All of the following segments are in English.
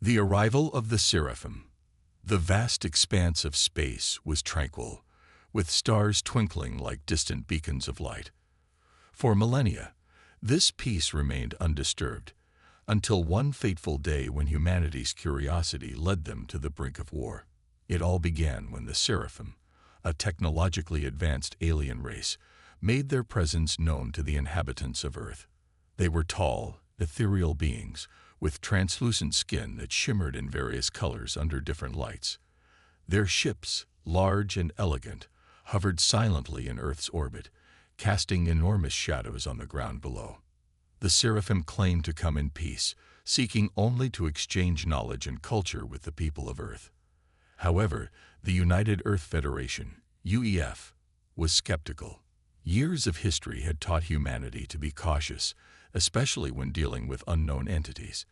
The arrival of the Seraphim. The vast expanse of space was tranquil, with stars twinkling like distant beacons of light. For millennia, this peace remained undisturbed, until one fateful day when humanity's curiosity led them to the brink of war. It all began when the Seraphim, a technologically advanced alien race, made their presence known to the inhabitants of Earth. They were tall, ethereal beings, with translucent skin that shimmered in various colors under different lights. Their ships, large and elegant, hovered silently in Earth's orbit, casting enormous shadows on the ground below. The Seraphim claimed to come in peace, seeking only to exchange knowledge and culture with the people of Earth. However, the United Earth Federation, UEF, was skeptical. Years of history had taught humanity to be cautious, especially when dealing with unknown entities.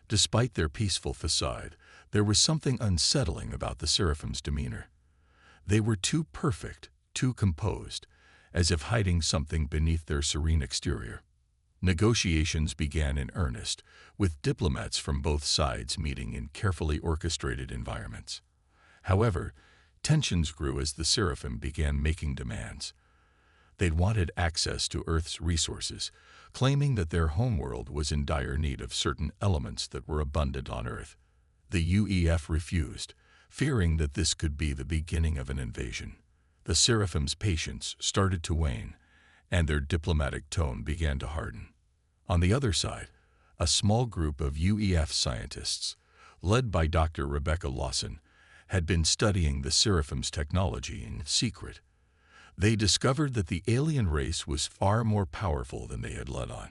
Despite their peaceful facade, there was something unsettling about the Seraphim's demeanor. They were too perfect, too composed, as if hiding something beneath their serene exterior. Negotiations began in earnest, with diplomats from both sides meeting in carefully orchestrated environments. However, tensions grew as the Seraphim began making demands. They'd wanted access to Earth's resources, claiming that their homeworld was in dire need of certain elements that were abundant on Earth. The UEF refused, fearing that this could be the beginning of an invasion. The Seraphim's patience started to wane, and their diplomatic tone began to harden. On the other side, a small group of UEF scientists, led by Dr. Rebecca Lawson, had been studying the Seraphim's technology in secret. They discovered that the alien race was far more powerful than they had let on.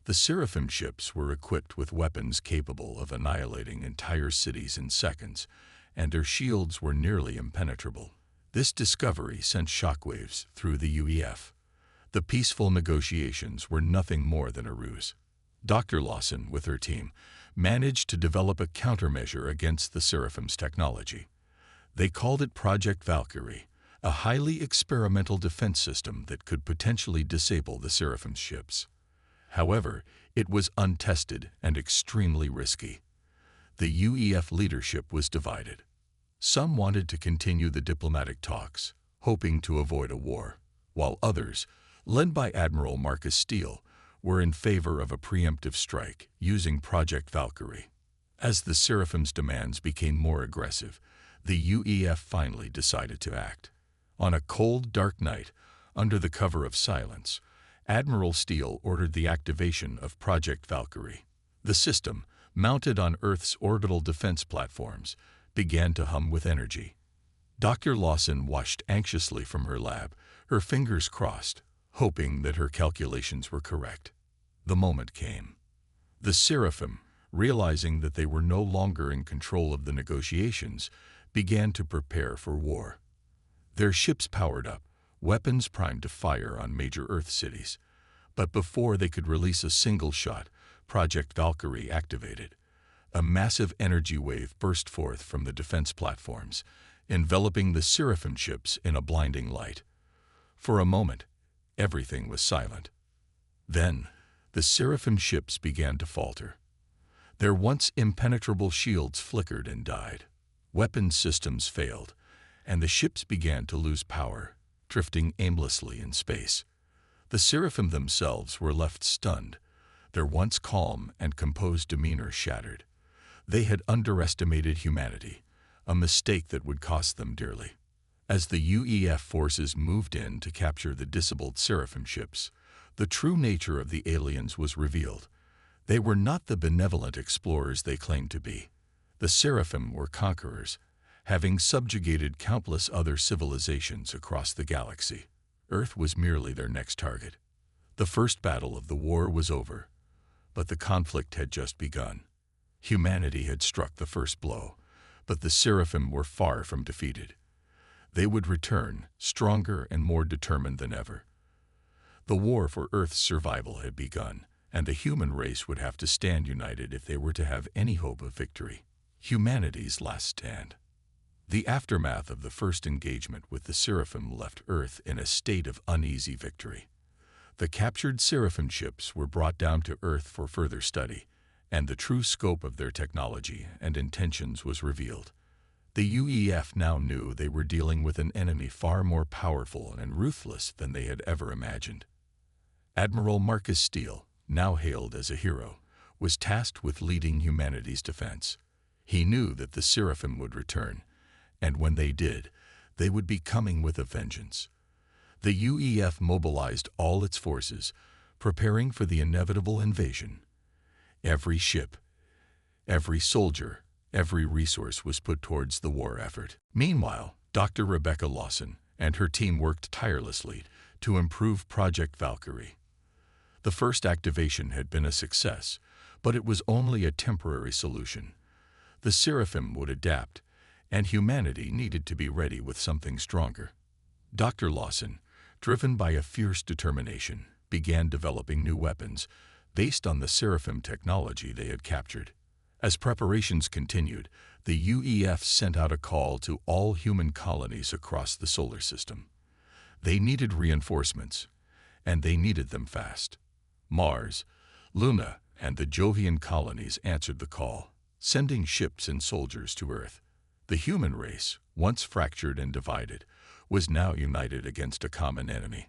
The Seraphim ships were equipped with weapons capable of annihilating entire cities in seconds, and their shields were nearly impenetrable. This discovery sent shockwaves through the UEF. The peaceful negotiations were nothing more than a ruse. Dr. Lawson, with her team, managed to develop a countermeasure against the Seraphim's technology. They called it Project Valkyrie, a highly experimental defense system that could potentially disable the Seraphim's ships. However, it was untested and extremely risky. The UEF leadership was divided. Some wanted to continue the diplomatic talks, hoping to avoid a war, while others, led by Admiral Marcus Steele, were in favor of a preemptive strike using Project Valkyrie. As the Seraphim's demands became more aggressive, the UEF finally decided to act. On a cold, dark night, under the cover of silence, Admiral Steele ordered the activation of Project Valkyrie. The system, mounted on Earth's orbital defense platforms, began to hum with energy. Dr. Lawson watched anxiously from her lab, her fingers crossed, hoping that her calculations were correct. The moment came. The Seraphim, realizing that they were no longer in control of the negotiations, began to prepare for war. Their ships powered up, weapons primed to fire on major Earth cities. But before they could release a single shot, Project Valkyrie activated. A massive energy wave burst forth from the defense platforms, enveloping the Seraphim ships in a blinding light. For a moment, everything was silent. Then, the Seraphim ships began to falter. Their once impenetrable shields flickered and died. Weapon systems failed, and the ships began to lose power, drifting aimlessly in space. The Seraphim themselves were left stunned, their once calm and composed demeanor shattered. They had underestimated humanity, a mistake that would cost them dearly. As the UEF forces moved in to capture the disabled Seraphim ships, the true nature of the aliens was revealed. They were not the benevolent explorers they claimed to be. The Seraphim were conquerors, having subjugated countless other civilizations across the galaxy. Earth was merely their next target. The first battle of the war was over, but the conflict had just begun. Humanity had struck the first blow, but the Seraphim were far from defeated. They would return, stronger and more determined than ever. The war for Earth's survival had begun, and the human race would have to stand united if they were to have any hope of victory. Humanity's last stand. The aftermath of the first engagement with the Seraphim left Earth in a state of uneasy victory. The captured Seraphim ships were brought down to Earth for further study, and the true scope of their technology and intentions was revealed. The UEF now knew they were dealing with an enemy far more powerful and ruthless than they had ever imagined. Admiral Marcus Steele, now hailed as a hero, was tasked with leading humanity's defense. He knew that the Seraphim would return, and when they did, they would be coming with a vengeance. The UEF mobilized all its forces, preparing for the inevitable invasion. Every ship, every soldier, every resource was put towards the war effort. Meanwhile, Dr. Rebecca Lawson and her team worked tirelessly to improve Project Valkyrie. The first activation had been a success, but it was only a temporary solution. The Seraphim would adapt, and humanity needed to be ready with something stronger. Dr. Lawson, driven by a fierce determination, began developing new weapons based on the Seraphim technology they had captured. As preparations continued, the UEF sent out a call to all human colonies across the solar system. They needed reinforcements, and they needed them fast. Mars, Luna, and the Jovian colonies answered the call, sending ships and soldiers to Earth. The human race, once fractured and divided, was now united against a common enemy.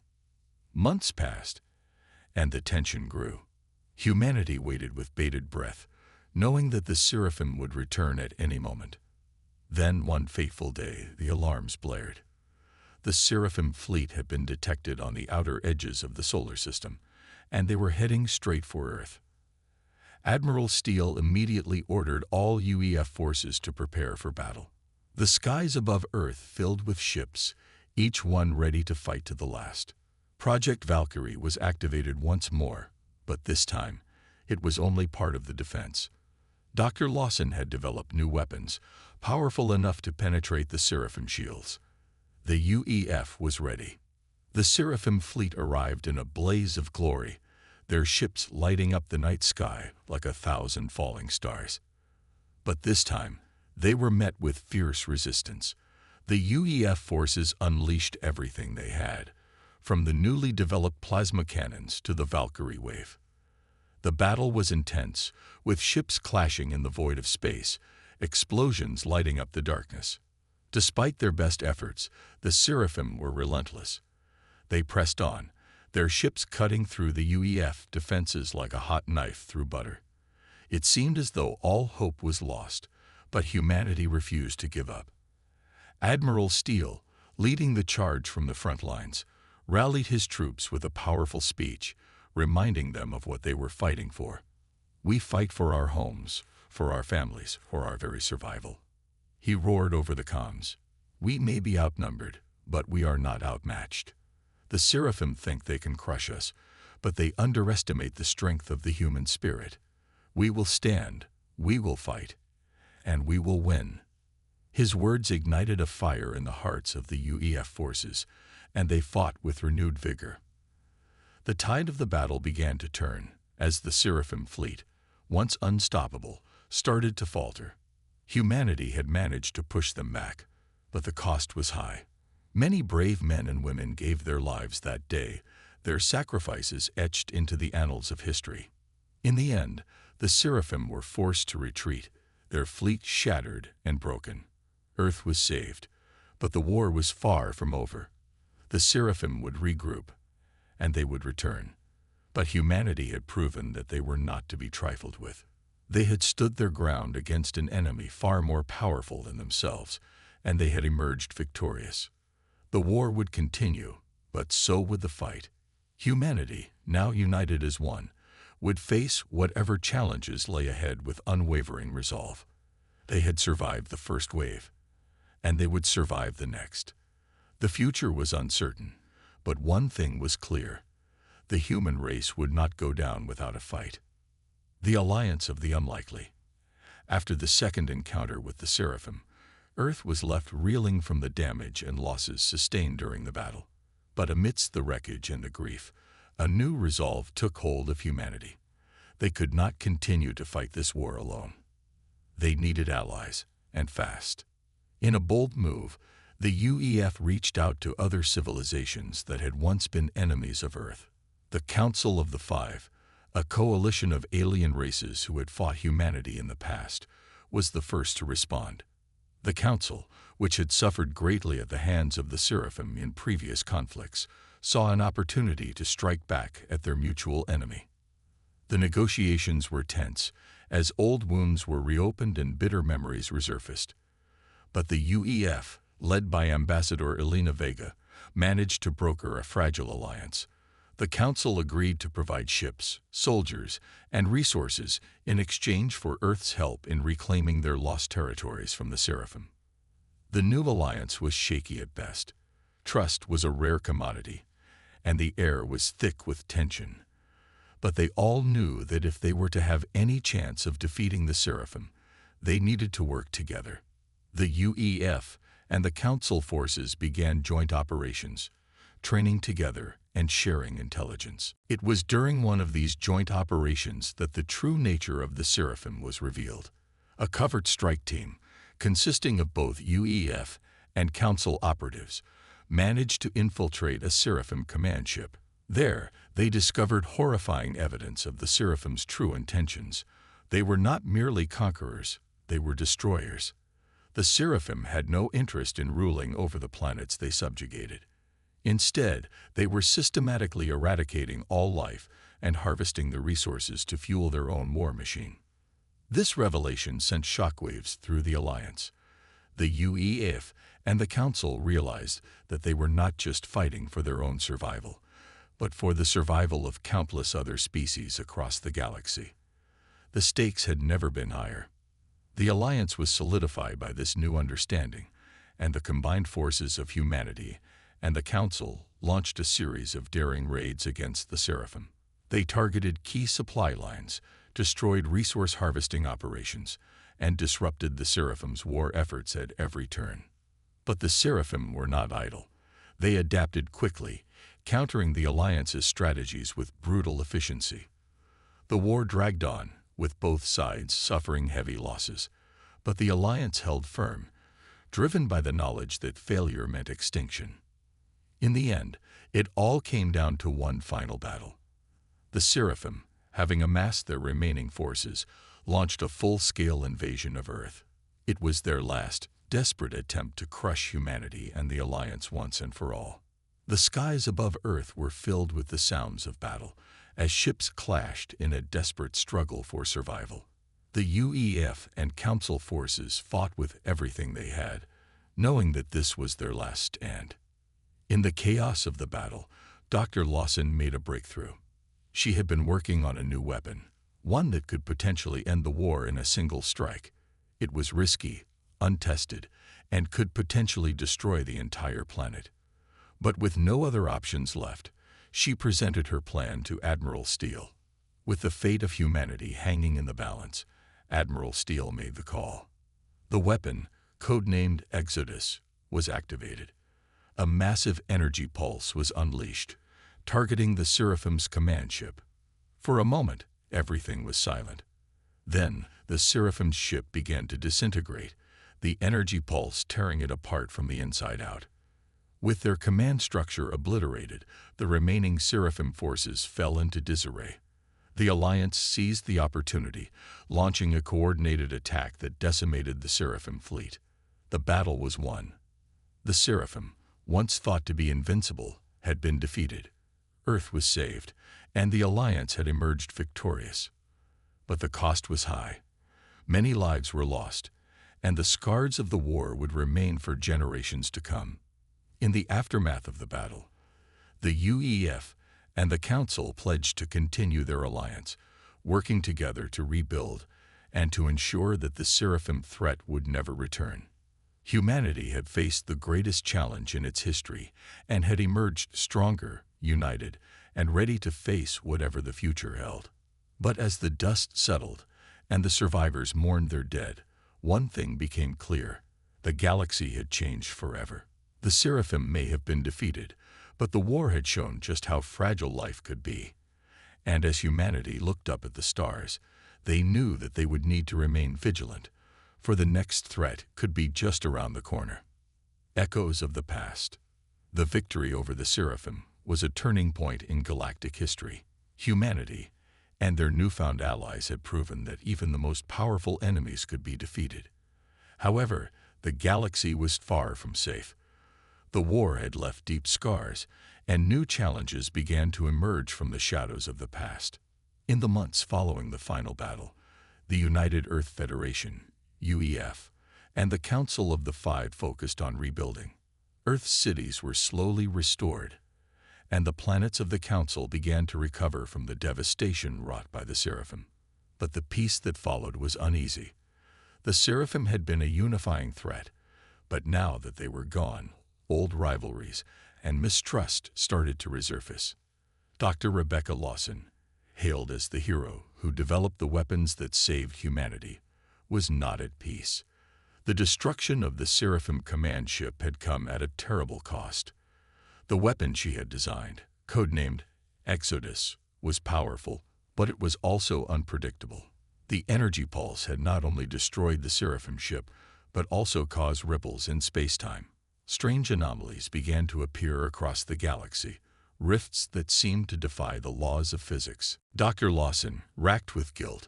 Months passed, and the tension grew. Humanity waited with bated breath, knowing that the Seraphim would return at any moment. Then, one fateful day, the alarms blared. The Seraphim fleet had been detected on the outer edges of the solar system, and they were heading straight for Earth. Admiral Steele immediately ordered all UEF forces to prepare for battle. The skies above Earth filled with ships, each one ready to fight to the last. Project Valkyrie was activated once more, but this time, it was only part of the defense. Dr. Lawson had developed new weapons, powerful enough to penetrate the Seraphim shields. The UEF was ready. The Seraphim fleet arrived in a blaze of glory, their ships lighting up the night sky like 1,000 falling stars. But this time, they were met with fierce resistance. The UEF forces unleashed everything they had, from the newly developed plasma cannons to the Valkyrie wave. The battle was intense, with ships clashing in the void of space, explosions lighting up the darkness. Despite their best efforts, the Seraphim were relentless. They pressed on, their ships cutting through the UEF defenses like a hot knife through butter. It seemed as though all hope was lost, but humanity refused to give up. Admiral Steele, leading the charge from the front lines, rallied his troops with a powerful speech, reminding them of what they were fighting for. "We fight for our homes, for our families, for our very survival." He roared over the comms. "We may be outnumbered, but we are not outmatched. The Seraphim think they can crush us, but they underestimate the strength of the human spirit. We will stand, we will fight, and we will win." His words ignited a fire in the hearts of the UEF forces, and they fought with renewed vigor. The tide of the battle began to turn, as the Seraphim fleet, once unstoppable, started to falter. Humanity had managed to push them back, but the cost was high. Many brave men and women gave their lives that day, their sacrifices etched into the annals of history. In the end, the Seraphim were forced to retreat, their fleet shattered and broken. Earth was saved, but the war was far from over. The Seraphim would regroup, and they would return. But humanity had proven that they were not to be trifled with. They had stood their ground against an enemy far more powerful than themselves, and they had emerged victorious. The war would continue, but so would the fight. Humanity, now united as one, would face whatever challenges lay ahead with unwavering resolve. They had survived the first wave, and they would survive the next. The future was uncertain, but one thing was clear: the human race would not go down without a fight. The alliance of the unlikely. After the second encounter with the Seraphim, Earth was left reeling from the damage and losses sustained during the battle. But amidst the wreckage and the grief, a new resolve took hold of humanity. They could not continue to fight this war alone. They needed allies, and fast. In a bold move, the UEF reached out to other civilizations that had once been enemies of Earth. The Council of the Five, A coalition of alien races who had fought humanity in the past was the first to respond. The Council, which had suffered greatly at the hands of the Seraphim in previous conflicts, saw an opportunity to strike back at their mutual enemy. The negotiations were tense, as old wounds were reopened and bitter memories resurfaced. But the UEF, led by Ambassador Elena Vega, managed to broker a fragile alliance. The Council agreed to provide ships, soldiers, and resources in exchange for Earth's help in reclaiming their lost territories from the Seraphim. The new alliance was shaky at best. Trust was a rare commodity, and the air was thick with tension. But they all knew that if they were to have any chance of defeating the Seraphim, they needed to work together. The UEF and the Council forces began joint operations, training together and sharing intelligence. It was during one of these joint operations that the true nature of the Seraphim was revealed. A covert strike team, consisting of both UEF and Council operatives, managed to infiltrate a Seraphim command ship. There, they discovered horrifying evidence of the Seraphim's true intentions. They were not merely conquerors, they were destroyers. The Seraphim had no interest in ruling over the planets they subjugated. Instead, they were systematically eradicating all life and harvesting the resources to fuel their own war machine. This revelation sent shockwaves through the Alliance. The UEF and the Council realized that they were not just fighting for their own survival, but for the survival of countless other species across the galaxy. The stakes had never been higher. The Alliance was solidified by this new understanding, and the combined forces of humanity and the Council launched a series of daring raids against the Seraphim. They targeted key supply lines, destroyed resource harvesting operations, and disrupted the Seraphim's war efforts at every turn. But the Seraphim were not idle. They adapted quickly, countering the Alliance's strategies with brutal efficiency. The war dragged on, with both sides suffering heavy losses, but the Alliance held firm, driven by the knowledge that failure meant extinction. In the end, it all came down to one final battle. The Seraphim, having amassed their remaining forces, launched a full-scale invasion of Earth. It was their last, desperate attempt to crush humanity and the Alliance once and for all. The skies above Earth were filled with the sounds of battle, as ships clashed in a desperate struggle for survival. The UEF and Council forces fought with everything they had, knowing that this was their last stand. In the chaos of the battle, Dr. Lawson made a breakthrough. She had been working on a new weapon, one that could potentially end the war in a single strike. It was risky, untested, and could potentially destroy the entire planet. But with no other options left, she presented her plan to Admiral Steele. With the fate of humanity hanging in the balance, Admiral Steele made the call. The weapon, codenamed Exodus, was activated. A massive energy pulse was unleashed, targeting the Seraphim's command ship. For a moment, everything was silent. Then, the Seraphim's ship began to disintegrate, the energy pulse tearing it apart from the inside out. With their command structure obliterated, the remaining Seraphim forces fell into disarray. The Alliance seized the opportunity, launching a coordinated attack that decimated the Seraphim fleet. The battle was won. The Seraphim, once thought to be invincible, had been defeated. Earth was saved, and the Alliance had emerged victorious. But the cost was high. Many lives were lost, and the scars of the war would remain for generations to come. In the aftermath of the battle, the UEF and the Council pledged to continue their alliance, working together to rebuild and to ensure that the Seraphim threat would never return. Humanity had faced the greatest challenge in its history and had emerged stronger, united, and ready to face whatever the future held. But as the dust settled and the survivors mourned their dead, one thing became clear: the galaxy had changed forever. The Seraphim may have been defeated, but the war had shown just how fragile life could be. And as humanity looked up at the stars, they knew that they would need to remain vigilant, for the next threat could be just around the corner. Echoes of the past. The victory over the Seraphim was a turning point in galactic history. Humanity, and their newfound allies had proven that even the most powerful enemies could be defeated. However, the galaxy was far from safe. The war had left deep scars, and new challenges began to emerge from the shadows of the past. In the months following the final battle, the United Earth Federation, UEF, and the Council of the Five focused on rebuilding. Earth's cities were slowly restored, and the planets of the Council began to recover from the devastation wrought by the Seraphim. But the peace that followed was uneasy. The Seraphim had been a unifying threat, but now that they were gone, old rivalries and mistrust started to resurface. Dr. Rebecca Lawson, hailed as the hero who developed the weapons that saved humanity, was not at peace. The destruction of the Seraphim command ship had come at a terrible cost. The weapon she had designed, codenamed Exodus, was powerful, but it was also unpredictable. The energy pulse had not only destroyed the Seraphim ship, but also caused ripples in space-time. Strange anomalies began to appear across the galaxy, rifts that seemed to defy the laws of physics. Dr. Lawson, racked with guilt,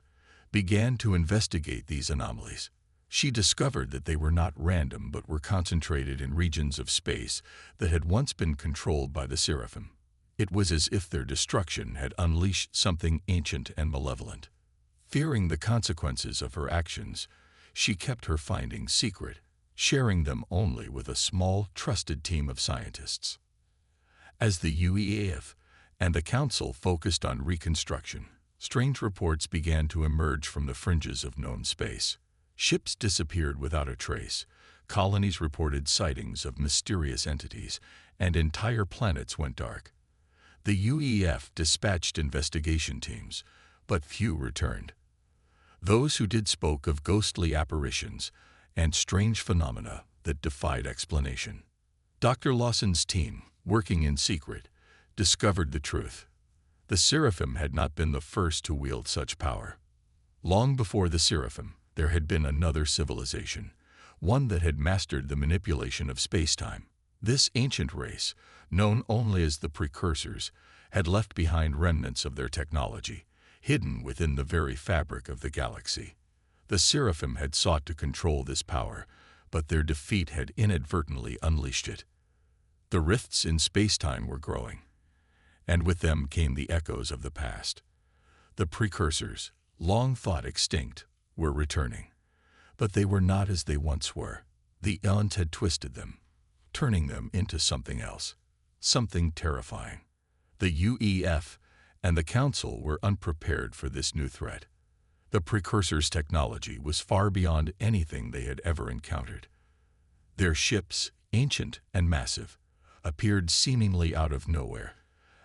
began to investigate these anomalies. She discovered that they were not random but were concentrated in regions of space that had once been controlled by the Seraphim. It was as if their destruction had unleashed something ancient and malevolent. Fearing the consequences of her actions, she kept her findings secret, sharing them only with a small, trusted team of scientists. As the UEF and the Council focused on reconstruction, strange reports began to emerge from the fringes of known space. Ships disappeared without a trace, colonies reported sightings of mysterious entities, and entire planets went dark. The UEF dispatched investigation teams, but few returned. Those who did spoke of ghostly apparitions and strange phenomena that defied explanation. Dr. Lawson's team, working in secret, discovered the truth. The Seraphim had not been the first to wield such power. Long before the Seraphim, there had been another civilization, one that had mastered the manipulation of space-time. This ancient race, known only as the Precursors, had left behind remnants of their technology, hidden within the very fabric of the galaxy. The Seraphim had sought to control this power, but their defeat had inadvertently unleashed it. The rifts in space-time were growing, and with them came the echoes of the past. The Precursors, long thought extinct, were returning, but they were not as they once were. The eons had twisted them, turning them into something else, something terrifying. The UEF and the Council were unprepared for this new threat. The Precursors' technology was far beyond anything they had ever encountered. Their ships, ancient and massive, appeared seemingly out of nowhere,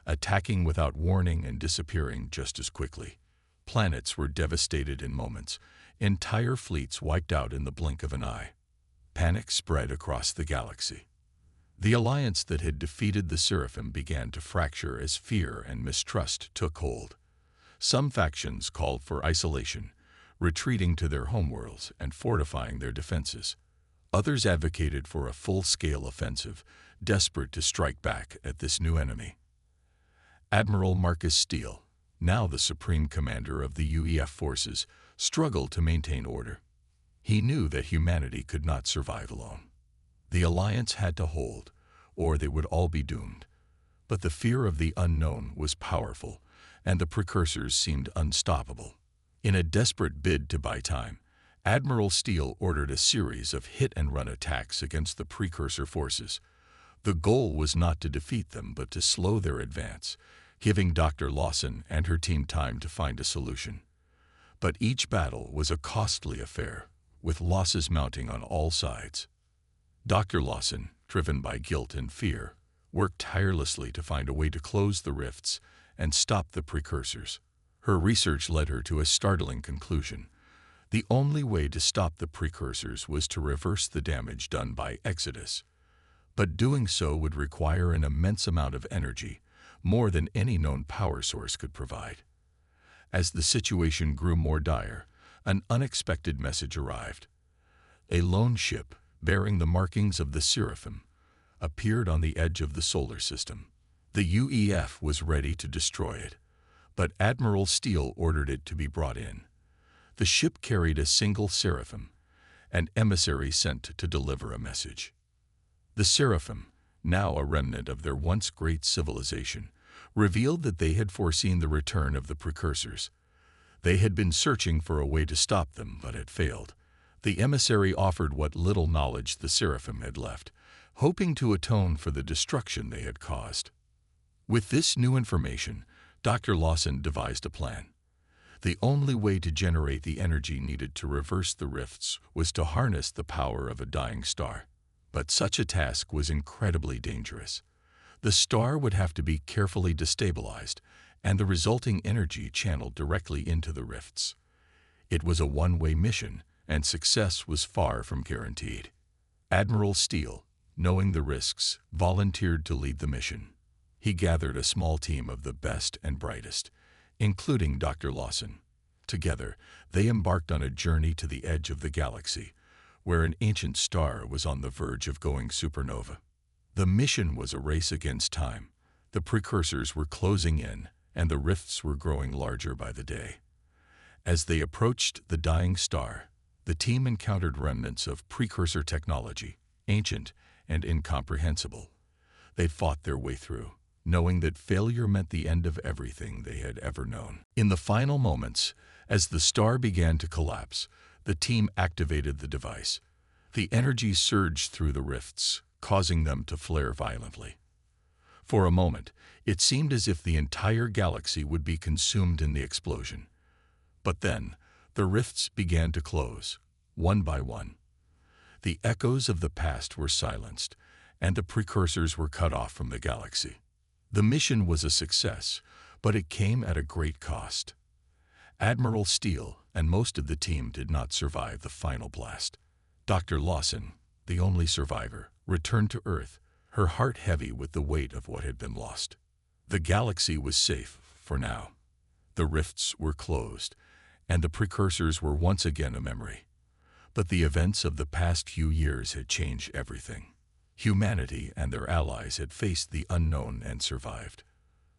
attacking without warning and disappearing just as quickly. Planets were devastated in moments, entire fleets wiped out in the blink of an eye. Panic spread across the galaxy. The alliance that had defeated the Seraphim began to fracture as fear and mistrust took hold. Some factions called for isolation, retreating to their homeworlds and fortifying their defenses. Others advocated for a full-scale offensive, desperate to strike back at this new enemy. Admiral Marcus Steele, now the supreme commander of the UEF forces, struggled to maintain order. He knew that humanity could not survive alone. The alliance had to hold, or they would all be doomed. But the fear of the unknown was powerful, and the Precursors seemed unstoppable. In a desperate bid to buy time, Admiral Steele ordered a series of hit-and-run attacks against the Precursor forces. The goal was not to defeat them, but to slow their advance, giving Dr. Lawson and her team time to find a solution. But each battle was a costly affair, with losses mounting on all sides. Dr. Lawson, driven by guilt and fear, worked tirelessly to find a way to close the rifts and stop the Precursors. Her research led her to a startling conclusion. The only way to stop the Precursors was to reverse the damage done by Exodus. But doing so would require an immense amount of energy, more than any known power source could provide. As the situation grew more dire, an unexpected message arrived. A lone ship, bearing the markings of the Seraphim, appeared on the edge of the solar system. The UEF was ready to destroy it, but Admiral Steele ordered it to be brought in. The ship carried a single seraphim, an emissary sent to deliver a message. The seraphim, now a remnant of their once great civilization, revealed that they had foreseen the return of the precursors. They had been searching for a way to stop them, but had failed. The emissary offered what little knowledge the seraphim had left, hoping to atone for the destruction they had caused. With this new information, Dr. Lawson devised a plan. The only way to generate the energy needed to reverse the rifts was to harness the power of a dying star. But such a task was incredibly dangerous. The star would have to be carefully destabilized, and the resulting energy channeled directly into the rifts. It was a one-way mission, and success was far from guaranteed. Admiral Steele, knowing the risks, volunteered to lead the mission. He gathered a small team of the best and brightest, including Dr. Lawson. Together, they embarked on a journey to the edge of the galaxy, where an ancient star was on the verge of going supernova. The mission was a race against time. The precursors were closing in, and the rifts were growing larger by the day. As they approached the dying star, the team encountered remnants of precursor technology, ancient and incomprehensible. They fought their way through, knowing that failure meant the end of everything they had ever known. In the final moments, as the star began to collapse, the team activated the device. The energy surged through the rifts, causing them to flare violently. For a moment, it seemed as if the entire galaxy would be consumed in the explosion. But then, the rifts began to close, one by one. The echoes of the past were silenced, and the precursors were cut off from the galaxy. The mission was a success, but it came at a great cost. Admiral Steele and most of the team did not survive the final blast. Dr. Lawson, the only survivor, returned to Earth, her heart heavy with the weight of what had been lost. The galaxy was safe for now. The rifts were closed, and the precursors were once again a memory. But the events of the past few years had changed everything. Humanity and their allies had faced the unknown and survived,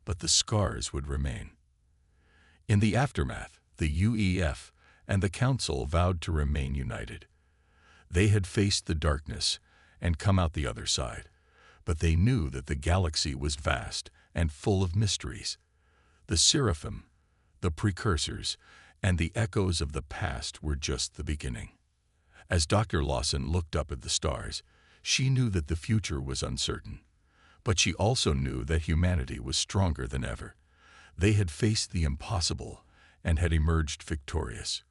but the scars would remain. In the aftermath, the UEF and the Council vowed to remain united. They had faced the darkness and come out the other side, but they knew that the galaxy was vast and full of mysteries. The seraphim, the precursors, and the echoes of the past were just the beginning. As Dr. Lawson looked up at the stars, she knew that the future was uncertain, but she also knew that humanity was stronger than ever. They had faced the impossible and had emerged victorious.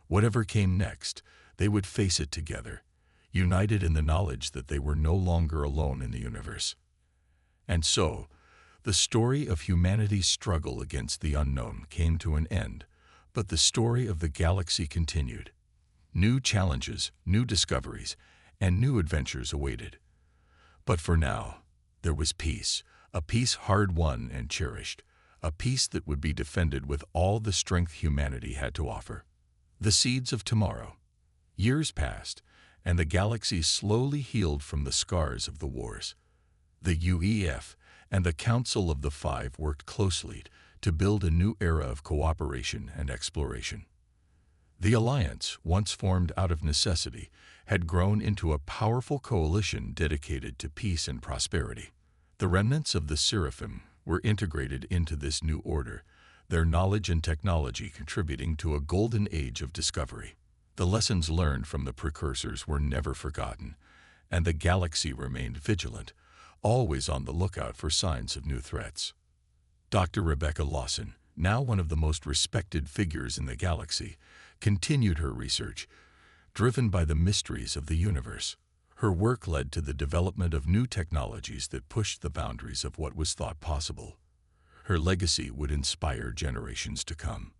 Whatever came next, they would face it together, united in the knowledge that they were no longer alone in the universe. And so, the story of humanity's struggle against the unknown came to an end, but the story of the galaxy continued. New challenges, new discoveries, and new adventures awaited. But for now, there was peace, a peace hard-won and cherished, a peace that would be defended with all the strength humanity had to offer. The seeds of tomorrow. Years passed, and the galaxy slowly healed from the scars of the wars. The UEF and the Council of the Five worked closely to build a new era of cooperation and exploration. The alliance, once formed out of necessity, had grown into a powerful coalition dedicated to peace and prosperity. The remnants of the seraphim were integrated into this new order, their knowledge and technology contributing to a golden age of discovery. The lessons learned from the precursors were never forgotten, and the galaxy remained vigilant, always on the lookout for signs of new threats. Dr. Rebecca Lawson, now one of the most respected figures in the galaxy, continued her research, driven by the mysteries of the universe. Her work led to the development of new technologies that pushed the boundaries of what was thought possible. Her legacy would inspire generations to come.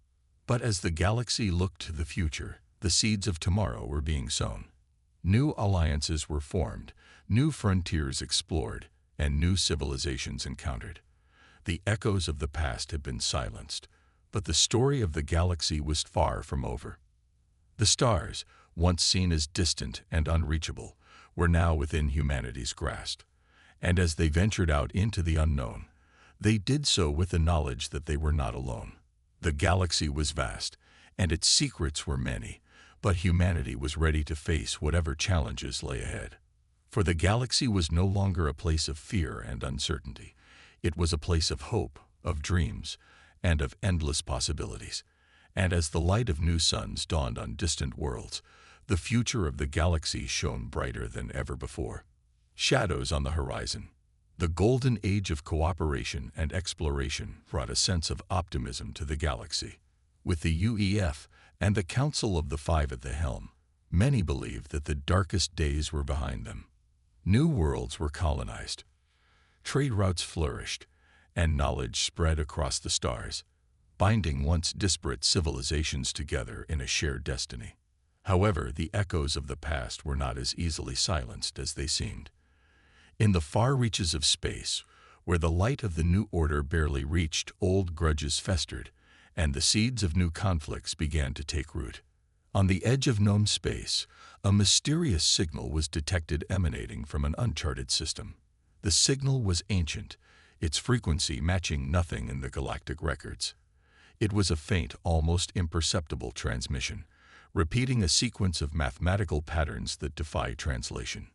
But as the galaxy looked to the future, the seeds of tomorrow were being sown. New alliances were formed, new frontiers explored, and new civilizations encountered. The echoes of the past had been silenced, but the story of the galaxy was far from over. The stars, once seen as distant and unreachable, were now within humanity's grasp, and as they ventured out into the unknown, They did so with the knowledge that they were not alone. The galaxy was vast, and its secrets were many, but humanity was ready to face whatever challenges lay ahead. For the galaxy was no longer a place of fear and uncertainty. It was a place of hope, of dreams, and of endless possibilities. And as the light of new suns dawned on distant worlds, the future of the galaxy shone brighter than ever before. Shadows on the horizon. The golden age of cooperation and exploration brought a sense of optimism to the galaxy. With the UEF and the Council of the Five at the helm, many believed that the darkest days were behind them. New worlds were colonized, trade routes flourished, and knowledge spread across the stars, binding once disparate civilizations together in a shared destiny. However, the echoes of the past were not as easily silenced as they seemed. In the far reaches of space, where the light of the new order barely reached, old grudges festered, and the seeds of new conflicts began to take root. On the edge of known space, a mysterious signal was detected emanating from an uncharted system. The signal was ancient, its frequency matching nothing in the galactic records. It was a faint, almost imperceptible transmission, repeating a sequence of mathematical patterns that defy translation.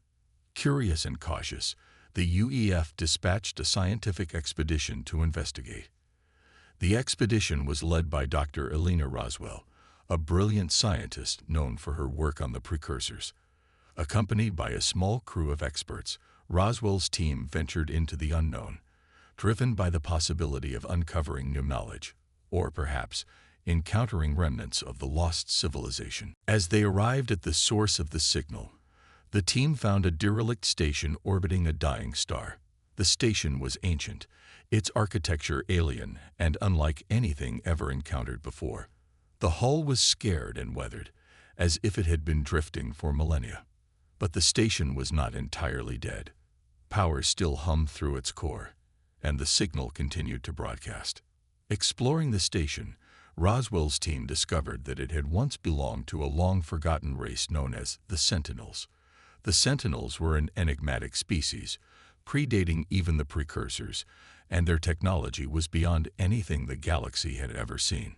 Curious and cautious, the UEF dispatched a scientific expedition to investigate. The expedition was led by Dr. Elena Roswell, a brilliant scientist known for her work on the precursors. Accompanied by a small crew of experts, Roswell's team ventured into the unknown, driven by the possibility of uncovering new knowledge, or perhaps encountering remnants of the lost civilization. As they arrived at the source of the signal, the team found a derelict station orbiting a dying star. The station was ancient, its architecture alien and unlike anything ever encountered before. The hull was scarred and weathered, as if it had been drifting for millennia. But the station was not entirely dead. Power still hummed through its core, and the signal continued to broadcast. Exploring the station, Roswell's team discovered that it had once belonged to a long-forgotten race known as the Sentinels. The Sentinels were an enigmatic species, predating even the precursors, and their technology was beyond anything the galaxy had ever seen.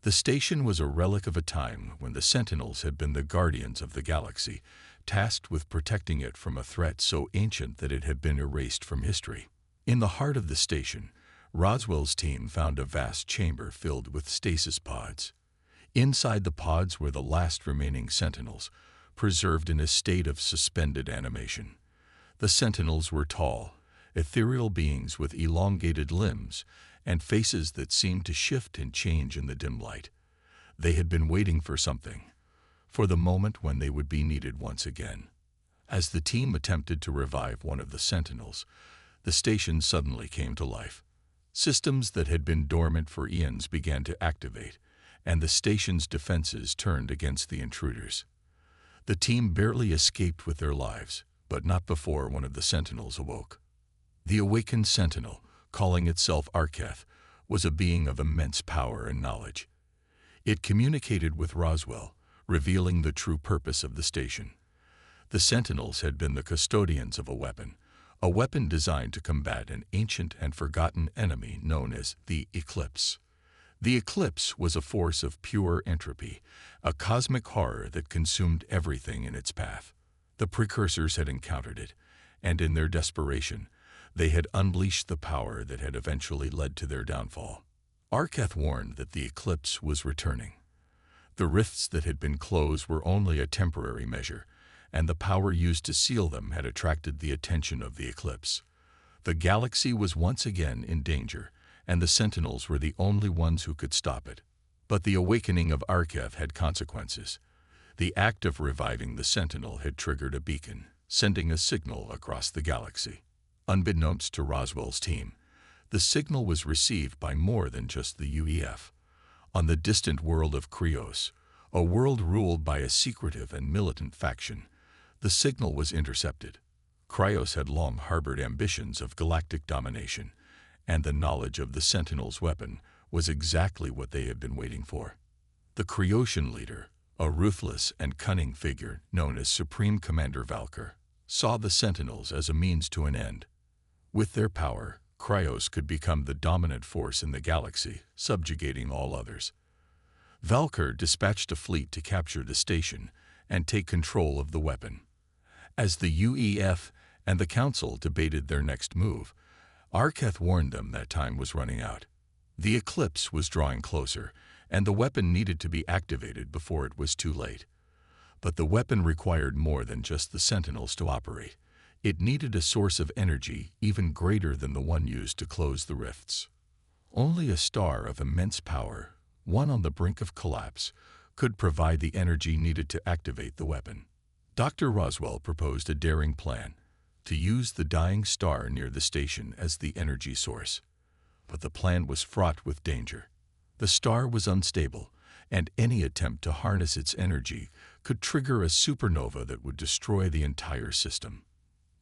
The station was a relic of a time when the Sentinels had been the guardians of the galaxy, tasked with protecting it from a threat so ancient that it had been erased from history. In the heart of the station, Roswell's team found a vast chamber filled with stasis pods. Inside the pods were the last remaining Sentinels, preserved in a state of suspended animation. The Sentinels were tall, ethereal beings with elongated limbs and faces that seemed to shift and change in the dim light. They had been waiting for something, for the moment when they would be needed once again. As the team attempted to revive one of the Sentinels, the station suddenly came to life. Systems that had been dormant for eons began to activate, and the station's defenses turned against the intruders. The team barely escaped with their lives, but not before one of the Sentinels awoke. The awakened Sentinel, calling itself Arketh, was a being of immense power and knowledge. It communicated with Roswell, revealing the true purpose of the station. The Sentinels had been the custodians of a weapon designed to combat an ancient and forgotten enemy known as the Eclipse. The Eclipse was a force of pure entropy, a cosmic horror that consumed everything in its path. The precursors had encountered it, and in their desperation, they had unleashed the power that had eventually led to their downfall. Arketh warned that the Eclipse was returning. The rifts that had been closed were only a temporary measure, and the power used to seal them had attracted the attention of the Eclipse. The galaxy was once again in danger, and the Sentinels were the only ones who could stop it. But the awakening of Arketh had consequences. The act of reviving the Sentinel had triggered a beacon, sending a signal across the galaxy. Unbeknownst to Roswell's team, the signal was received by more than just the UEF. On the distant world of Krios, a world ruled by a secretive and militant faction, the signal was intercepted. Krios had long harbored ambitions of galactic domination, and the knowledge of the Sentinel's weapon was exactly what they had been waiting for. The Kriosian leader, a ruthless and cunning figure known as Supreme Commander Valkyr, saw the Sentinels as a means to an end. With their power, Kryos could become the dominant force in the galaxy, subjugating all others. Valkyr dispatched a fleet to capture the station and take control of the weapon. As the UEF and the Council debated their next move, Arketh warned them that time was running out. The eclipse was drawing closer, and the weapon needed to be activated before it was too late. But the weapon required more than just the Sentinels to operate. It needed a source of energy even greater than the one used to close the rifts. Only a star of immense power, one on the brink of collapse, could provide the energy needed to activate the weapon. Dr. Roswell proposed a daring plan: to use the dying star near the station as the energy source. But the plan was fraught with danger. The star was unstable, and any attempt to harness its energy could trigger a supernova that would destroy the entire system.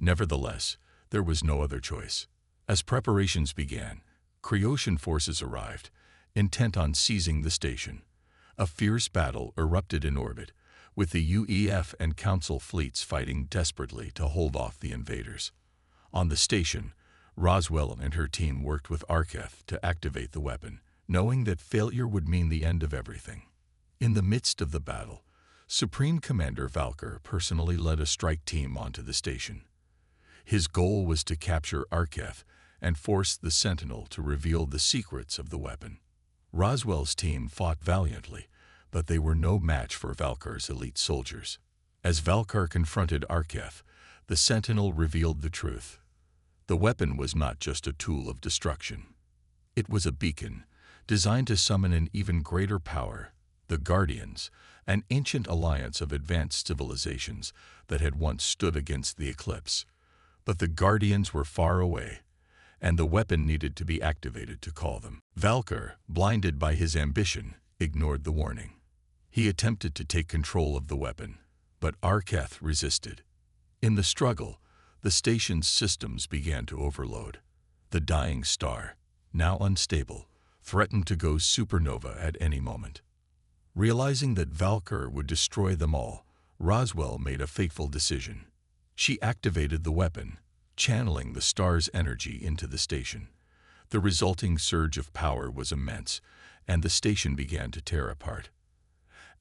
Nevertheless, there was no other choice. As preparations began, Kryosian forces arrived, intent on seizing the station. A fierce battle erupted in orbit, with the UEF and Council fleets fighting desperately to hold off the invaders. On the station, Roswell and her team worked with Arketh to activate the weapon, knowing that failure would mean the end of everything. In the midst of the battle, Supreme Commander Valkyr personally led a strike team onto the station. His goal was to capture Arketh and force the Sentinel to reveal the secrets of the weapon. Roswell's team fought valiantly, but they were no match for Valkyr's elite soldiers. As Valkyr confronted Arketh, the Sentinel revealed the truth. The weapon was not just a tool of destruction. It was a beacon, designed to summon an even greater power, the Guardians, an ancient alliance of advanced civilizations that had once stood against the eclipse. But the Guardians were far away, and the weapon needed to be activated to call them. Valkyr, blinded by his ambition, ignored the warning. He attempted to take control of the weapon, but Arketh resisted. In the struggle, the station's systems began to overload. The dying star, now unstable, threatened to go supernova at any moment. Realizing that Valkyr would destroy them all, Roswell made a fateful decision. She activated the weapon, channeling the star's energy into the station. The resulting surge of power was immense, and the station began to tear apart.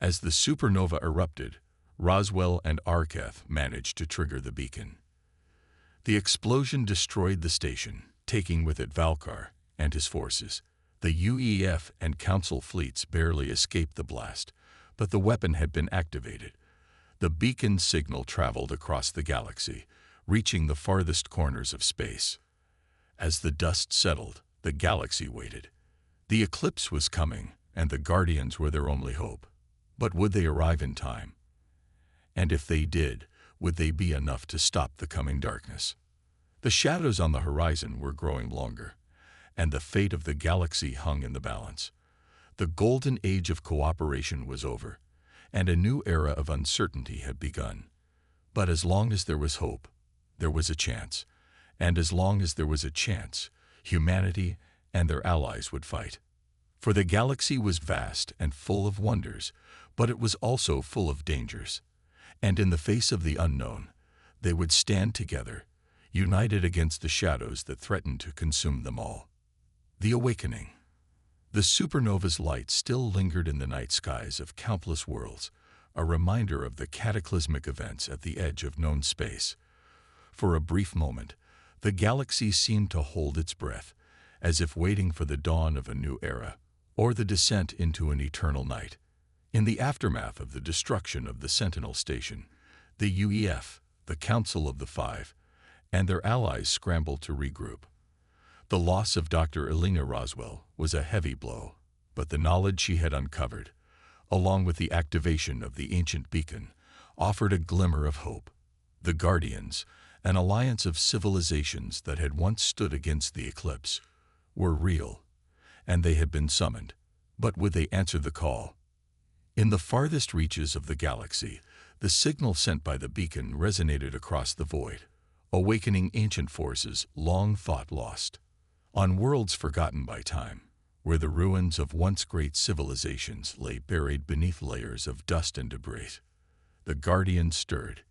As the supernova erupted, Roswell and Arketh managed to trigger the beacon. The explosion destroyed the station, taking with it Valkyr and his forces. The UEF and Council fleets barely escaped the blast, but the weapon had been activated. The beacon's signal traveled across the galaxy, reaching the farthest corners of space. As the dust settled, the galaxy waited. The eclipse was coming, and the Guardians were their only hope. But would they arrive in time? And if they did, would they be enough to stop the coming darkness? The shadows on the horizon were growing longer, and the fate of the galaxy hung in the balance. The golden age of cooperation was over, and a new era of uncertainty had begun. But as long as there was hope, there was a chance. And as long as there was a chance, humanity and their allies would fight. For the galaxy was vast and full of wonders, but it was also full of dangers. And in the face of the unknown, they would stand together, united against the shadows that threatened to consume them all. The Awakening. The supernova's light still lingered in the night skies of countless worlds, a reminder of the cataclysmic events at the edge of known space. For a brief moment, the galaxy seemed to hold its breath, as if waiting for the dawn of a new era, or the descent into an eternal night. In the aftermath of the destruction of the Sentinel station, the UEF, the Council of the Five, and their allies scrambled to regroup. The loss of Dr. Elena Roswell was a heavy blow, but the knowledge she had uncovered, along with the activation of the ancient beacon, offered a glimmer of hope. The Guardians, an alliance of civilizations that had once stood against the eclipse, were real, and they had been summoned. But would they answer the call? In the farthest reaches of the galaxy, the signal sent by the beacon resonated across the void, awakening ancient forces long thought lost. On worlds forgotten by time, where the ruins of once great civilizations lay buried beneath layers of dust and debris, the Guardians stirred.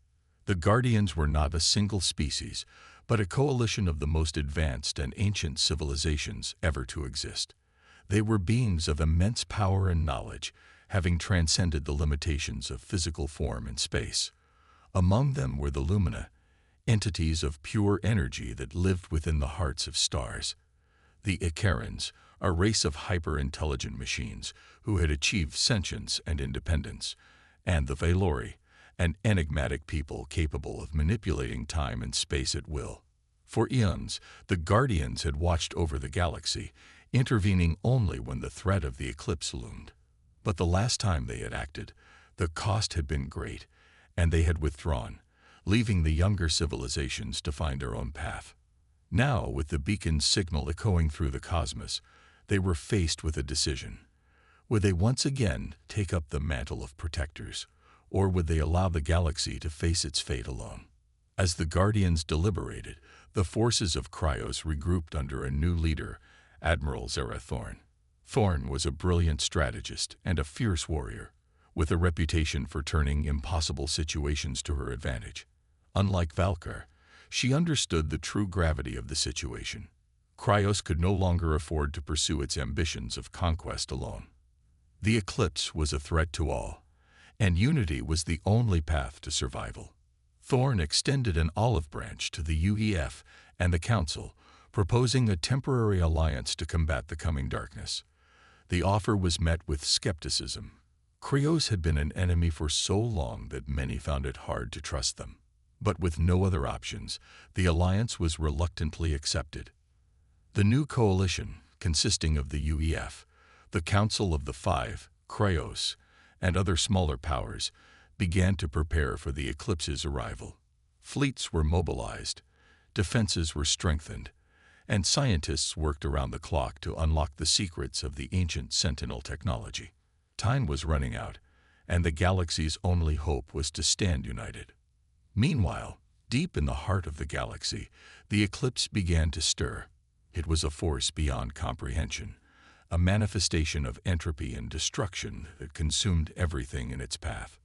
The Guardians were not a single species, but a coalition of the most advanced and ancient civilizations ever to exist. They were beings of immense power and knowledge, having transcended the limitations of physical form and space. Among them were the Lumina, entities of pure energy that lived within the hearts of stars. The Icarans, a race of hyper-intelligent machines who had achieved sentience and independence, and the Valori, an enigmatic people capable of manipulating time and space at will. For eons, the Guardians had watched over the galaxy, intervening only when the threat of the eclipse loomed. But the last time they had acted, the cost had been great, and they had withdrawn, leaving the younger civilizations to find their own path. Now, with the beacon's signal echoing through the cosmos, they were faced with a decision. Would they once again take up the mantle of protectors, or would they allow the galaxy to face its fate alone? As the Guardians deliberated, the forces of Cryos regrouped under a new leader, Admiral Zara Thorn. Thorn was a brilliant strategist and a fierce warrior, with a reputation for turning impossible situations to her advantage. Unlike Valkar, she understood the true gravity of the situation. Cryos could no longer afford to pursue its ambitions of conquest alone. The eclipse was a threat to all, and unity was the only path to survival. Thorn extended an olive branch to the UEF and the Council, proposing a temporary alliance to combat the coming darkness. The offer was met with skepticism. Cryos had been an enemy for so long that many found it hard to trust them. But with no other options, the alliance was reluctantly accepted. The new coalition, consisting of the UEF, the Council of the Five, Cryos, and other smaller powers, began to prepare for the eclipse's arrival. Fleets were mobilized, defenses were strengthened, and scientists worked around the clock to unlock the secrets of the ancient Sentinel technology. Time was running out, and the galaxy's only hope was to stand united. Meanwhile, deep in the heart of the galaxy, the eclipse began to stir. It was a force beyond comprehension, a manifestation of entropy and destruction that consumed everything in its path.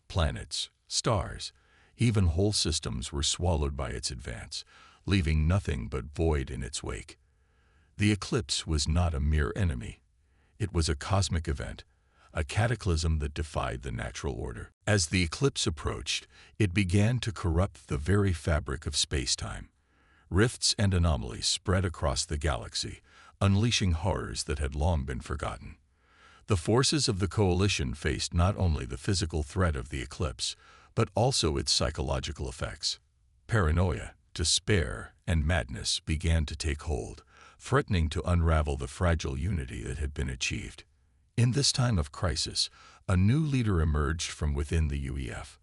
Planets, stars, even whole systems were swallowed by its advance, leaving nothing but void in its wake. The eclipse was not a mere enemy. It was a cosmic event, a cataclysm that defied the natural order. As the eclipse approached, it began to corrupt the very fabric of space-time. Rifts and anomalies spread across the galaxy, unleashing horrors that had long been forgotten. The forces of the coalition faced not only the physical threat of the eclipse, but also its psychological effects. Paranoia, despair, and madness began to take hold, threatening to unravel the fragile unity that had been achieved. In this time of crisis, a new leader emerged from within the UEF.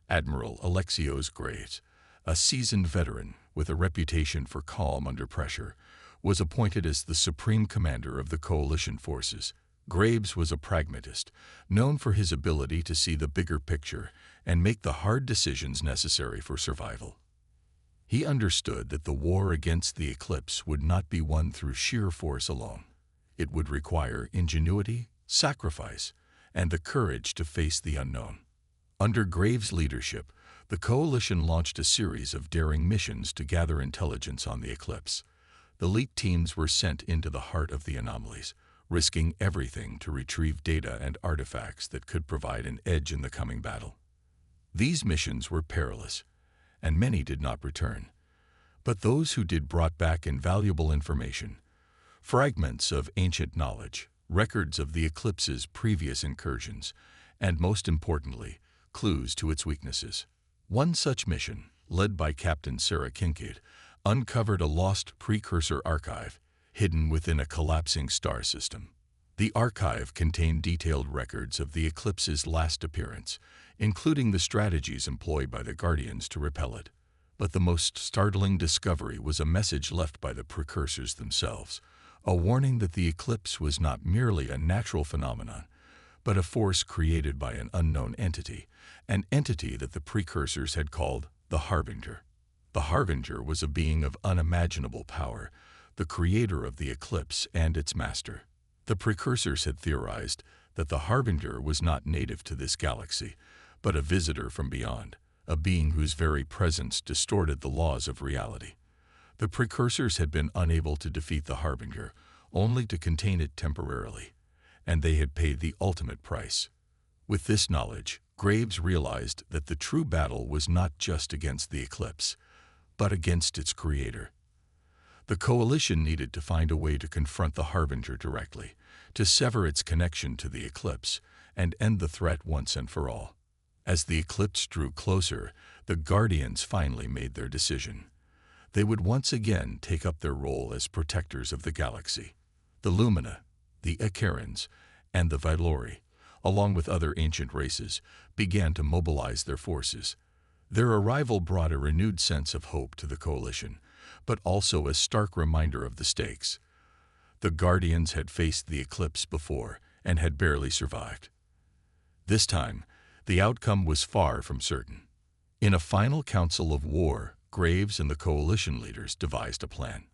Admiral Alexios Graves, a seasoned veteran with a reputation for calm under pressure, was appointed as the supreme commander of the coalition forces. Graves was a pragmatist, known for his ability to see the bigger picture and make the hard decisions necessary for survival. He understood that the war against the eclipse would not be won through sheer force alone. It would require ingenuity, sacrifice, and the courage to face the unknown. Under Graves' leadership, the coalition launched a series of daring missions to gather intelligence on the eclipse. The elite teams were sent into the heart of the anomalies, risking everything to retrieve data and artifacts that could provide an edge in the coming battle. These missions were perilous, and many did not return. But those who did brought back invaluable information, fragments of ancient knowledge, records of the eclipse's previous incursions, and most importantly, clues to its weaknesses. One such mission, led by Captain Sarah Kincaid, uncovered a lost precursor archive hidden within a collapsing star system. The archive contained detailed records of the eclipse's last appearance, including the strategies employed by the Guardians to repel it. But the most startling discovery was a message left by the precursors themselves, a warning that the eclipse was not merely a natural phenomenon, but a force created by an unknown entity, an entity that the precursors had called the Harbinger. The Harbinger was a being of unimaginable power, the creator of the eclipse and its master. The precursors had theorized that the Harbinger was not native to this galaxy, but a visitor from beyond, a being whose very presence distorted the laws of reality. The precursors had been unable to defeat the Harbinger, only to contain it temporarily, and they had paid the ultimate price. With this knowledge, Graves realized that the true battle was not just against the eclipse, but against its creator. The Coalition needed to find a way to confront the Harbinger directly, to sever its connection to the eclipse, and end the threat once and for all. As the eclipse drew closer, the Guardians finally made their decision. They would once again take up their role as protectors of the galaxy. The Lumina, the Acherans, and the Vylori, along with other ancient races, began to mobilize their forces. Their arrival brought a renewed sense of hope to the Coalition, but also a stark reminder of the stakes. The Guardians had faced the eclipse before and had barely survived. This time, the outcome was far from certain. In a final council of war, Graves and the Coalition leaders devised a plan.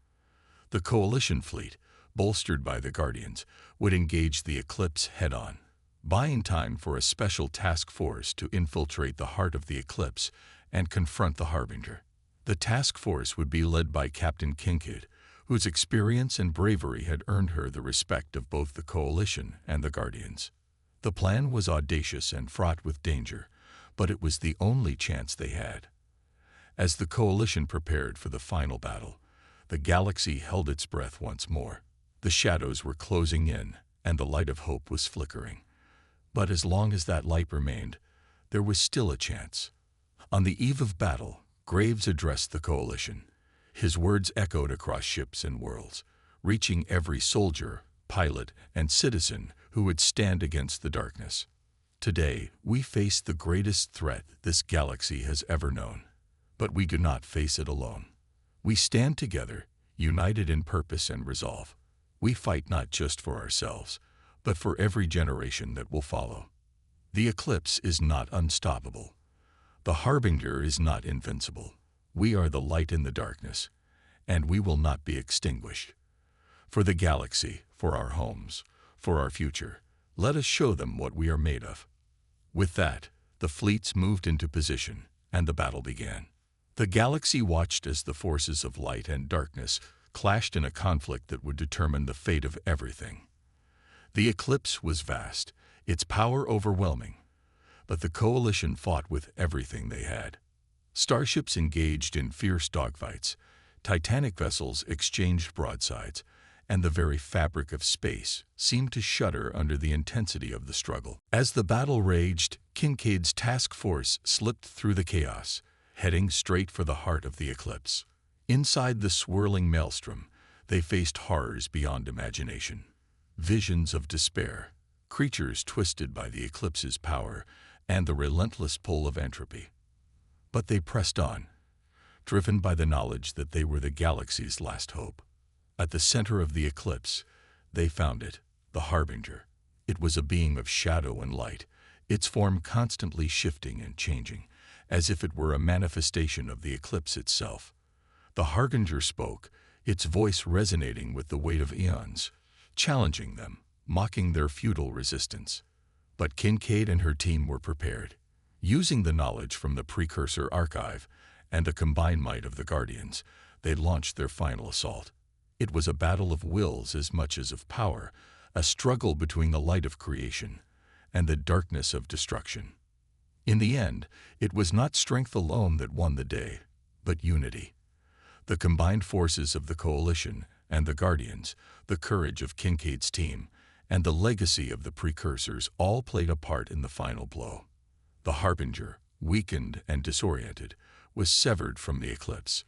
The Coalition fleet, bolstered by the Guardians, would engage the eclipse head-on, buying time for a special task force to infiltrate the heart of the eclipse and confront the Harbinger. The task force would be led by Captain Kincaid, whose experience and bravery had earned her the respect of both the Coalition and the Guardians. The plan was audacious and fraught with danger, but it was the only chance they had. As the Coalition prepared for the final battle, the galaxy held its breath once more. The shadows were closing in, and the light of hope was flickering. But as long as that light remained, there was still a chance. On the eve of battle, Graves addressed the Coalition. His words echoed across ships and worlds, reaching every soldier, pilot, and citizen who would stand against the darkness. Today, we face the greatest threat this galaxy has ever known. But we do not face it alone. We stand together, united in purpose and resolve. We fight not just for ourselves, but for every generation that will follow. The eclipse is not unstoppable. The Harbinger is not invincible. We are the light in the darkness, and we will not be extinguished. For the galaxy, for our homes, for our future, let us show them what we are made of. With that, the fleets moved into position, and the battle began. The galaxy watched as the forces of light and darkness clashed in a conflict that would determine the fate of everything. The eclipse was vast, its power overwhelming, but the Coalition fought with everything they had. Starships engaged in fierce dogfights, Titanic vessels exchanged broadsides, and the very fabric of space seemed to shudder under the intensity of the struggle. As the battle raged, Kincaid's task force slipped through the chaos, heading straight for the heart of the eclipse. Inside the swirling maelstrom, they faced horrors beyond imagination. Visions of despair, creatures twisted by the eclipse's power, and the relentless pull of entropy. But they pressed on, driven by the knowledge that they were the galaxy's last hope. At the center of the eclipse, they found it, the Harbinger. It was a being of shadow and light, its form constantly shifting and changing, as if it were a manifestation of the eclipse itself. The Harbinger spoke, its voice resonating with the weight of eons, challenging them, mocking their futile resistance. But Kincaid and her team were prepared. Using the knowledge from the Precursor Archive and the combined might of the Guardians, they launched their final assault. It was a battle of wills as much as of power, a struggle between the light of creation and the darkness of destruction. In the end, it was not strength alone that won the day, but unity. The combined forces of the Coalition and the Guardians, the courage of Kincaid's team, and the legacy of the Precursors all played a part in the final blow. The Harbinger, weakened and disoriented, was severed from the eclipse.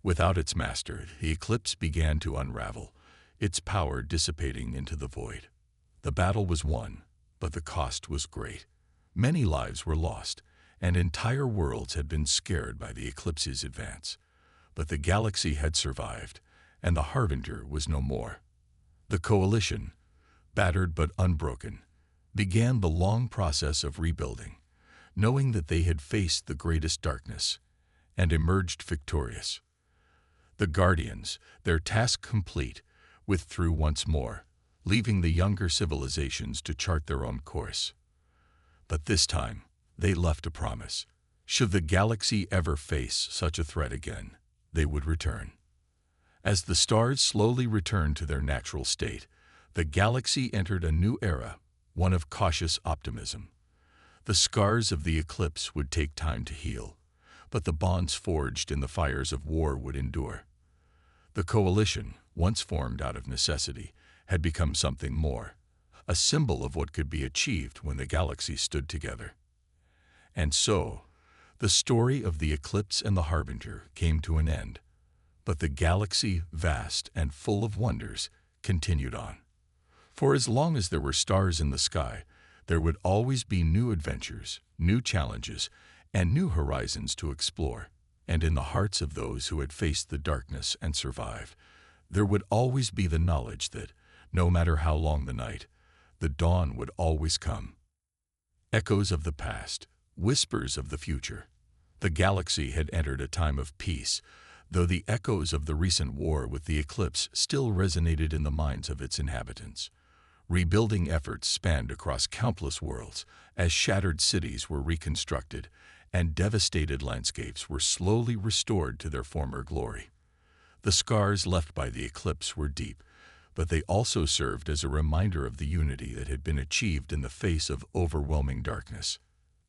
Without its master, the eclipse began to unravel, its power dissipating into the void. The battle was won, but the cost was great. Many lives were lost, and entire worlds had been scared by the eclipse's advance. But the galaxy had survived, and the Harbinger was no more. The Coalition, battered but unbroken, began the long process of rebuilding, knowing that they had faced the greatest darkness and emerged victorious. The Guardians, their task complete, withdrew once more, leaving the younger civilizations to chart their own course. But this time, they left a promise. Should the galaxy ever face such a threat again, they would return. As the stars slowly returned to their natural state, the galaxy entered a new era, one of cautious optimism. The scars of the eclipse would take time to heal, but the bonds forged in the fires of war would endure. The coalition, once formed out of necessity, had become something more, a symbol of what could be achieved when the galaxy stood together. And so, the story of the eclipse and the harbinger came to an end, but the galaxy, vast and full of wonders, continued on. For as long as there were stars in the sky, there would always be new adventures, new challenges, and new horizons to explore. And in the hearts of those who had faced the darkness and survived, there would always be the knowledge that, no matter how long the night, the dawn would always come. Echoes of the past, whispers of the future. The galaxy had entered a time of peace, though the echoes of the recent war with the eclipse still resonated in the minds of its inhabitants. Rebuilding efforts spanned across countless worlds as shattered cities were reconstructed and devastated landscapes were slowly restored to their former glory. The scars left by the eclipse were deep, but they also served as a reminder of the unity that had been achieved in the face of overwhelming darkness.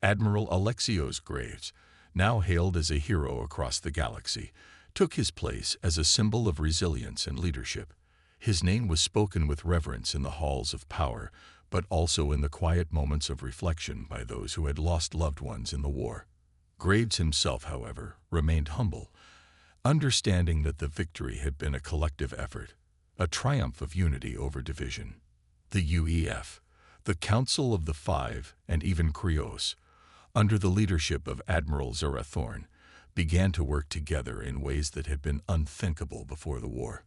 Admiral Alexios Graves, now hailed as a hero across the galaxy, took his place as a symbol of resilience and leadership. His name was spoken with reverence in the halls of power, but also in the quiet moments of reflection by those who had lost loved ones in the war. Graves himself, however, remained humble, understanding that the victory had been a collective effort, a triumph of unity over division. The UEF, the Council of the Five, and even Krios, under the leadership of Admiral Zarathorn, began to work together in ways that had been unthinkable before the war.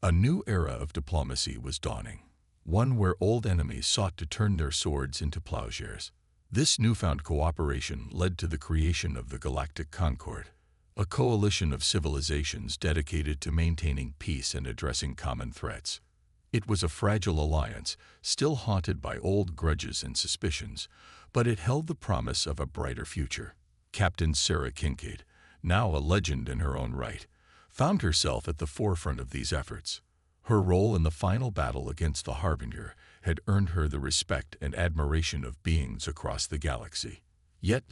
A new era of diplomacy was dawning, one where old enemies sought to turn their swords into plowshares. This newfound cooperation led to the creation of the Galactic Concord, a coalition of civilizations dedicated to maintaining peace and addressing common threats. It was a fragile alliance, still haunted by old grudges and suspicions, but it held the promise of a brighter future. Captain Sarah Kincaid, now a legend in her own right, found herself at the forefront of these efforts. Her role in the final battle against the Harbinger had earned her the respect and admiration of beings across the galaxy. Yet,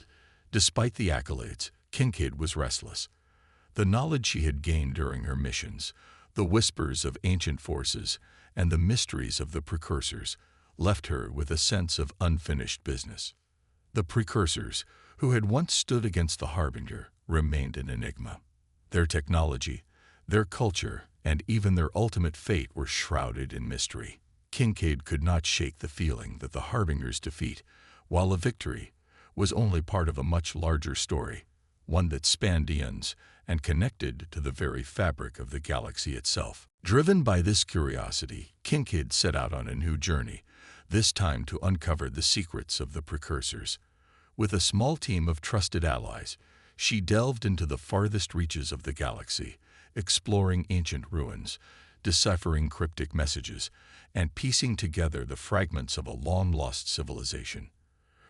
despite the accolades, Kincaid was restless. The knowledge she had gained during her missions, the whispers of ancient forces, and the mysteries of the precursors left her with a sense of unfinished business. The precursors, who had once stood against the Harbinger, remained an enigma. Their technology, their culture, and even their ultimate fate were shrouded in mystery. Kincaid could not shake the feeling that the Harbinger's defeat, while a victory, was only part of a much larger story, one that spanned eons and connected to the very fabric of the galaxy itself. Driven by this curiosity, Kincaid set out on a new journey, this time to uncover the secrets of the precursors. With a small team of trusted allies, she delved into the farthest reaches of the galaxy, exploring ancient ruins, deciphering cryptic messages, and piecing together the fragments of a long-lost civilization.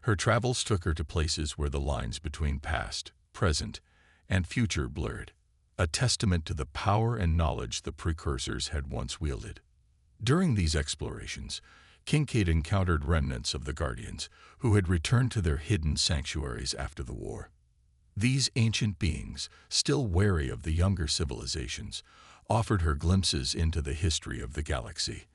Her travels took her to places where the lines between past, present, and future blurred, a testament to the power and knowledge the precursors had once wielded. During these explorations, Kincaid encountered remnants of the Guardians who had returned to their hidden sanctuaries after the war. These ancient beings, still wary of the younger civilizations, offered her glimpses into the history of the galaxy.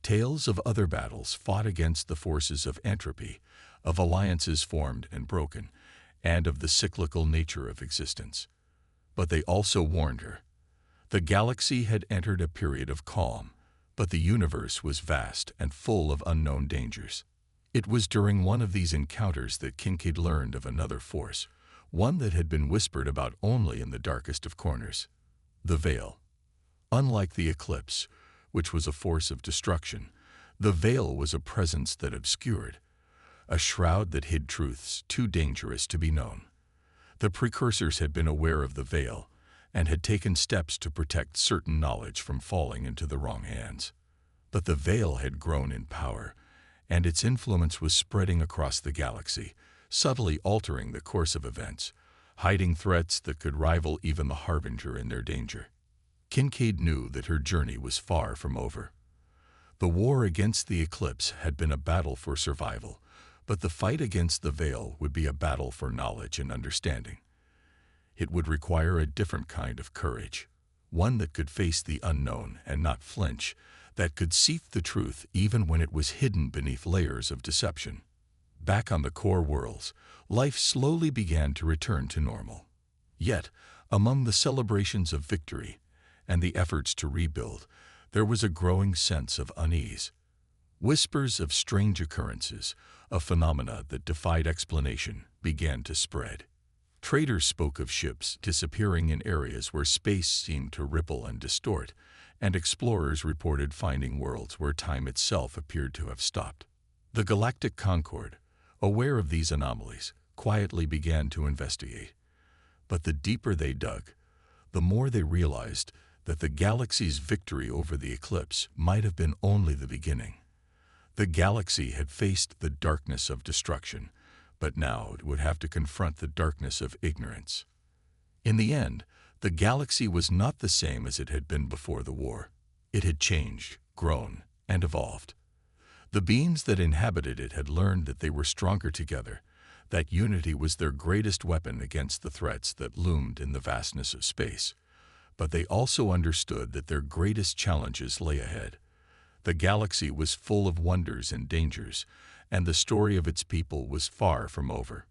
Tales of other battles fought against the forces of entropy, of alliances formed and broken, and of the cyclical nature of existence. But they also warned her. The galaxy had entered a period of calm, but the universe was vast and full of unknown dangers. It was during one of these encounters that Kincaid learned of another force, one that had been whispered about only in the darkest of corners: the Veil. Unlike the eclipse, which was a force of destruction, the Veil was a presence that obscured, a shroud that hid truths too dangerous to be known. The precursors had been aware of the Veil and had taken steps to protect certain knowledge from falling into the wrong hands. But the Veil had grown in power, and its influence was spreading across the galaxy, subtly altering the course of events, hiding threats that could rival even the Harbinger in their danger. Kincaid knew that her journey was far from over. The war against the eclipse had been a battle for survival, but the fight against the Veil would be a battle for knowledge and understanding. It would require a different kind of courage, one that could face the unknown and not flinch, that could seek the truth even when it was hidden beneath layers of deception. Back on the core worlds, life slowly began to return to normal. Yet, among the celebrations of victory and the efforts to rebuild, there was a growing sense of unease. Whispers of strange occurrences, of phenomena that defied explanation, began to spread. Traders spoke of ships disappearing in areas where space seemed to ripple and distort, and explorers reported finding worlds where time itself appeared to have stopped. The Galactic Concord, aware of these anomalies, quietly began to investigate. But the deeper they dug, the more they realized that the galaxy's victory over the eclipse might have been only the beginning. The galaxy had faced the darkness of destruction, but now it would have to confront the darkness of ignorance. In the end, the galaxy was not the same as it had been before the war. It had changed, grown, and evolved. The beings that inhabited it had learned that they were stronger together, that unity was their greatest weapon against the threats that loomed in the vastness of space. But they also understood that their greatest challenges lay ahead. The galaxy was full of wonders and dangers, and the story of its people was far from over.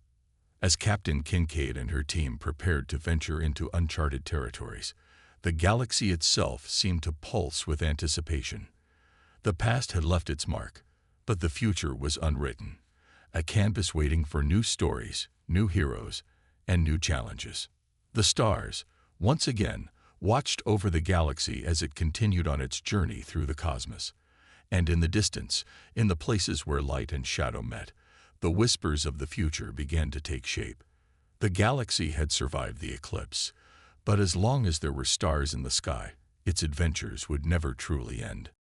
As Captain Kincaid and her team prepared to venture into uncharted territories, the galaxy itself seemed to pulse with anticipation. The past had left its mark, but the future was unwritten, a canvas waiting for new stories, new heroes, and new challenges. The stars, once again, watched over the galaxy as it continued on its journey through the cosmos. And in the distance, in the places where light and shadow met, the whispers of the future began to take shape. The galaxy had survived the eclipse, but as long as there were stars in the sky, its adventures would never truly end.